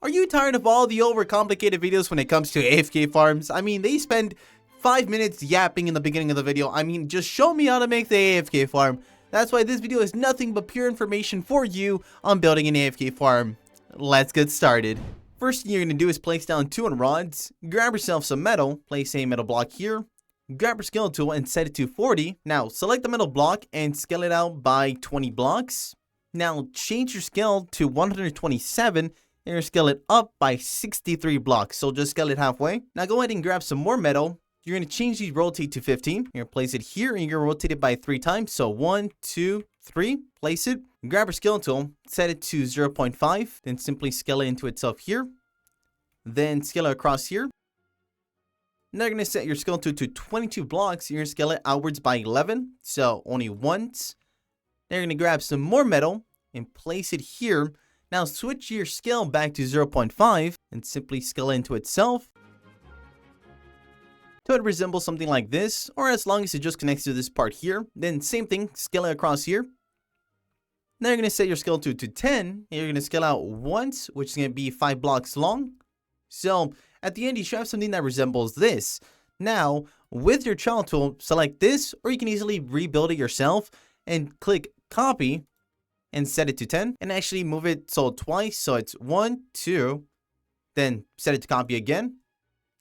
Are you tired of all the overcomplicated videos when it comes to AFK farms? I mean, they spend 5 minutes yapping in the beginning of the video. I mean, just show me how to make the AFK farm. That's why this video is nothing but pure information for you on building an AFK farm. Let's get started. First thing you're going to do is place down 2 rods, grab yourself some metal, place a metal block here, grab your scale tool and set it to 40. Now, select the metal block and scale it out by 20 blocks. Now, change your scale to 127 and you're going to scale it up by 63 blocks. So just scale it halfway. Now, go ahead and grab some more metal. You're going to change the rotate to 15. You're going to place it here and you're going to rotate it by 3 times. So 1, 2, 3. Place it. Grab your scale tool, set it to 0.5. Then simply scale it into itself here. Then scale it across here. Now you're going to set your scale tool to 22 blocks. You're going to scale it outwards by 11. So only once. Then you're going to grab some more metal and place it here. Now switch your scale back to 0.5 and simply scale it into itself. So it resembles something like this, or as long as it just connects to this part here. Then same thing, scale it across here. Now you're going to set your scale tool to 10. And you're going to scale out once, which is going to be 5 blocks long. So at the end, you should have something that resembles this. Now, with your child tool, select this, or you can easily rebuild it yourself and click copy and set it to 10 and actually move it so twice. So it's 1, 2, then set it to copy again.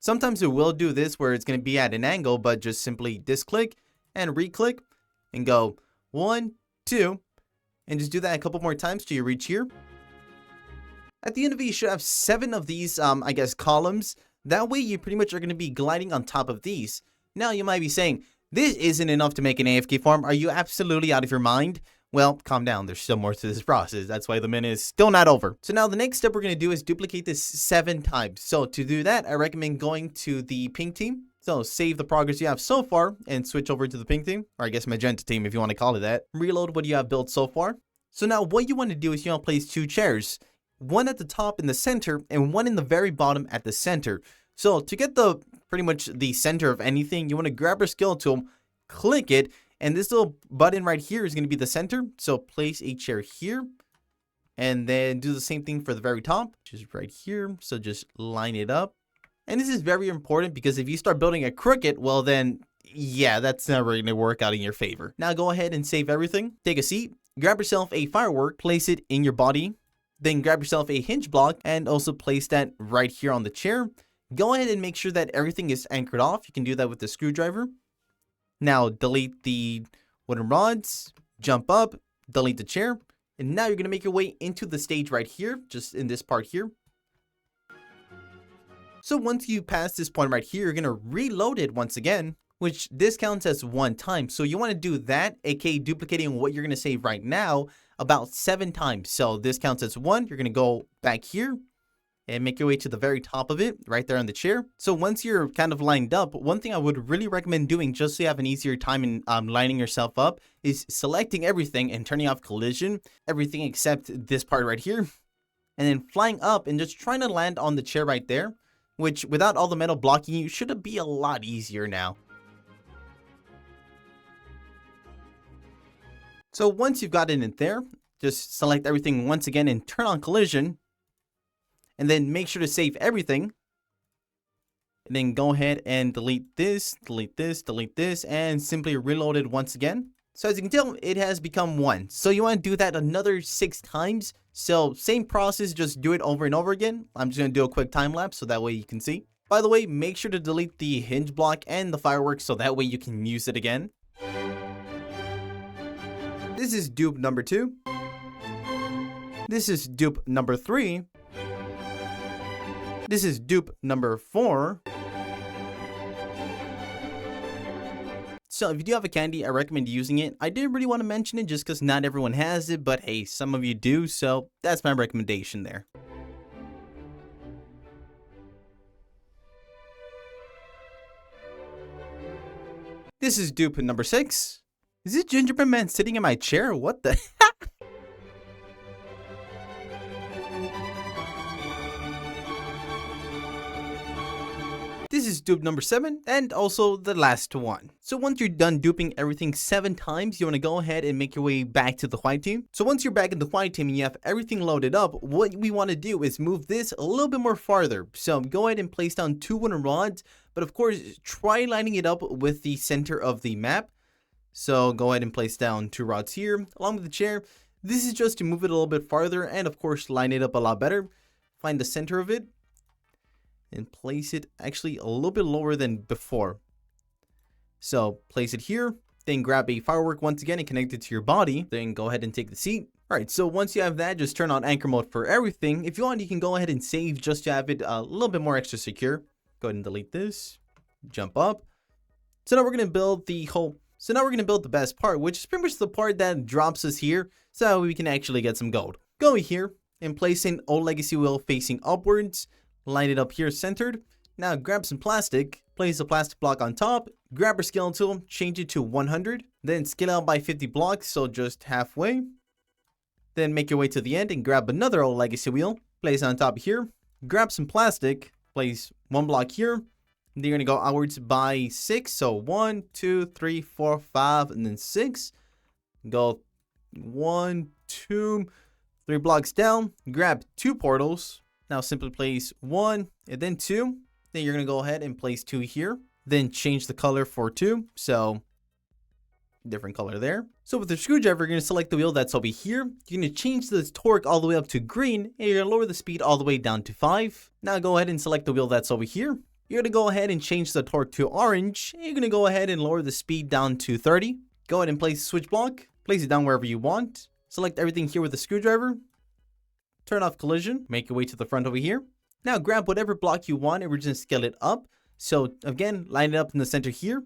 Sometimes it will do this where it's going to be at an angle, but just simply disclick and re-click and go 1, 2, and just do that a couple more times till you reach here. At the end of it, you should have 7 of these, columns. That way, you pretty much are going to be gliding on top of these. Now, you might be saying, this isn't enough to make an AFK farm. Are you absolutely out of your mind? Well, calm down. There's still more to this process. That's why the minute is still not over. So now the next step we're going to do is duplicate this 7 times. So to do that, I recommend going to the pink team. So save the progress you have so far and switch over to the pink team, or I guess magenta team if you want to call it that. Reload what you have built so far. So now what you want to do is you want to place 2 chairs. One at the top in the center and one in the very bottom at the center. So to get the pretty much the center of anything, you want to grab your scale tool, click it, and this little button right here is going to be the center. So place a chair here and then do the same thing for the very top, which is right here. So just line it up. And this is very important because if you start building a crooked, well then, yeah, that's never going to work out in your favor. Now go ahead and save everything. Take a seat, grab yourself a firework, place it in your body. Then grab yourself a hinge block and also place that right here on the chair. Go ahead and make sure that everything is anchored off. You can do that with the screwdriver. Now delete the wooden rods, jump up, delete the chair. And now you're going to make your way into the stage right here, just in this part here. So once you pass this point right here, you're going to reload it once again, which this counts as 1 time. So you want to do that, aka duplicating what you're going to save right now, about 7 times. So this counts as 1. You're going to go back here and make your way to the very top of it, right there on the chair. So once you're kind of lined up, one thing I would really recommend doing just so you have an easier time in lining yourself up is selecting everything and turning off collision, everything except this part right here, and then flying up and just trying to land on the chair right there, which without all the metal blocking you should be a lot easier now. So once you've got it in there, just select everything once again and turn on collision. And then make sure to save everything. And then go ahead and delete this, and simply reload it once again. So as you can tell, it has become 1. So you want to do that another 6 times. So same process, just do it over and over again. I'm just going to do a quick time lapse so that way you can see. By the way, make sure to delete the hinge block and the fireworks so that way you can use it again. This is dupe number 2. This is dupe number 3. This is dupe number 4. So if you do have a candy, I recommend using it. I didn't really want to mention it just because not everyone has it, but hey, some of you do, so that's my recommendation there. This is dupe number 6. Is this gingerbread man sitting in my chair? What the This is dupe number 7 and also the last one. So once you're done duping everything 7 times, you want to go ahead and make your way back to the white team. So once you're back in the white team and you have everything loaded up, what we want to do is move this a little bit more farther. So go ahead and place down 2 wooden rods, but of course try lining it up with the center of the map. So go ahead and place down 2 rods here along with the chair. This is just to move it a little bit farther and of course line it up a lot better. Find the center of it and place it actually a little bit lower than before. So place it here, then grab a firework once again and connect it to your body. Then go ahead and take the seat. Alright, so once you have that, just turn on anchor mode for everything. If you want, you can go ahead and save just to have it a little bit more extra secure. Go ahead and delete this. Jump up. So now we're going to build the best part, which is pretty much the part that drops us here, so we can actually get some gold. Go here and place an old legacy wheel facing upwards. Line it up here centered. Now grab some plastic, place a plastic block on top, grab your scale tool, change it to 100, then scale out by 50 blocks, so just halfway. Then make your way to the end and grab another old legacy wheel, place it on top here, grab some plastic, place 1 block here. Then you're going to go outwards by 6, so 1, 2, 3, 4, 5, and then 6. Go 1, 2, 3 blocks down, grab 2 portals. Now simply place 1 and then 2. Then you're going to go ahead and place 2 here. Then change the color for 2. So different color there. So with the screwdriver, you're going to select the wheel that's over here. You're going to change the torque all the way up to green. And you're going to lower the speed all the way down to 5. Now go ahead and select the wheel that's over here. You're going to go ahead and change the torque to orange. And you're going to go ahead and lower the speed down to 30. Go ahead and place the switch block. Place it down wherever you want. Select everything here with the screwdriver. Turn off collision, make your way to the front over here. Now grab whatever block you want and we're just going to scale it up. So again, line it up in the center here.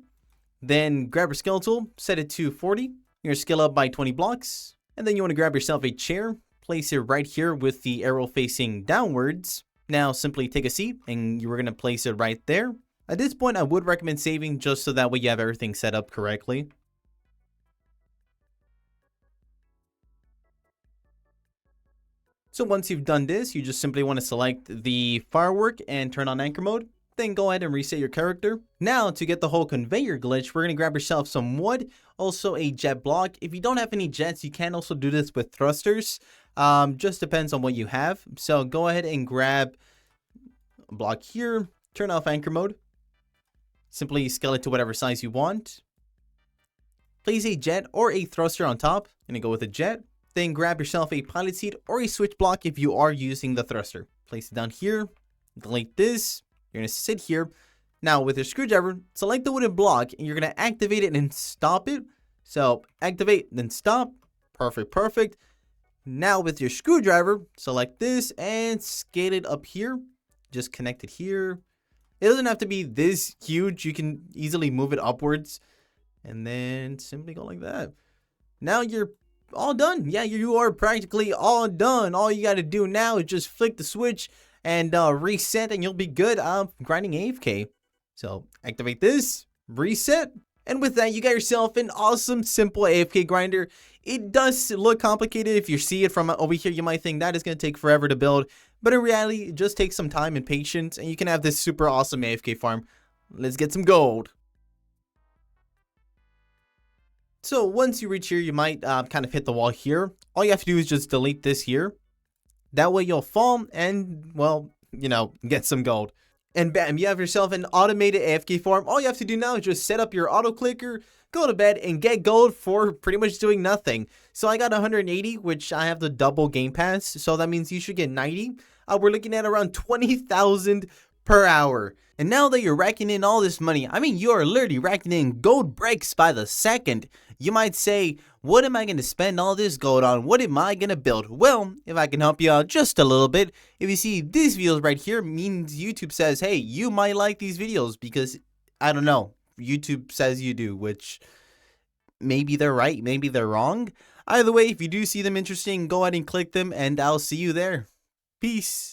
Then grab your scale tool, set it to 40. You're going to scale up by 20 blocks. And then you want to grab yourself a chair, place it right here with the arrow facing downwards. Now simply take a seat and you're going to place it right there. At this point, I would recommend saving just so that way you have everything set up correctly. So once you've done this, you just simply want to select the firework and turn on anchor mode. Then go ahead and reset your character. Now to get the whole conveyor glitch, we're going to grab yourself some wood, also a jet block. If you don't have any jets, you can also do this with thrusters. Just depends on what you have. So go ahead and grab a block here, turn off anchor mode. Simply scale it to whatever size you want. Place a jet or a thruster on top. I'm going to go with a jet. Then grab yourself a pilot seat or a switch block if you are using the thruster. Place it down here. Delete this. You're going to sit here. Now with your screwdriver, select the wooden block and you're going to activate it and stop it. So activate, then stop. Perfect, perfect. Now with your screwdriver, select this and scale it up here. Just connect it here. It doesn't have to be this huge. You can easily move it upwards. And then simply go like that. Now you're all done. Yeah, you are practically all done. All you got to do now is just flick the switch and reset and you'll be good. Grinding AFK. So activate this, reset, and with that you got yourself an awesome simple AFK grinder. It does look complicated. If you see it from over here, you might think that is going to take forever to build, but in reality it just takes some time and patience and you can have this super awesome AFK farm. Let's get some gold. So once you reach here, you might kind of hit the wall here. All you have to do is just delete this here. That way you'll fall and, well, you know, get some gold. And bam, you have yourself an automated AFK farm. All you have to do now is just set up your auto clicker, go to bed, and get gold for pretty much doing nothing. So I got 180, which I have the double game pass. So that means you should get 90. We're looking at around 20,000 per hour. And now that you're racking in all this money, I mean, you are literally racking in gold bricks by the second. You might say, what am I going to spend all this gold on? What am I going to build? Well, if I can help you out just a little bit, if you see these videos right here, means YouTube says, hey, you might like these videos because, I don't know, YouTube says you do, which maybe they're right, maybe they're wrong. Either way, if you do see them interesting, go ahead and click them and I'll see you there. Peace.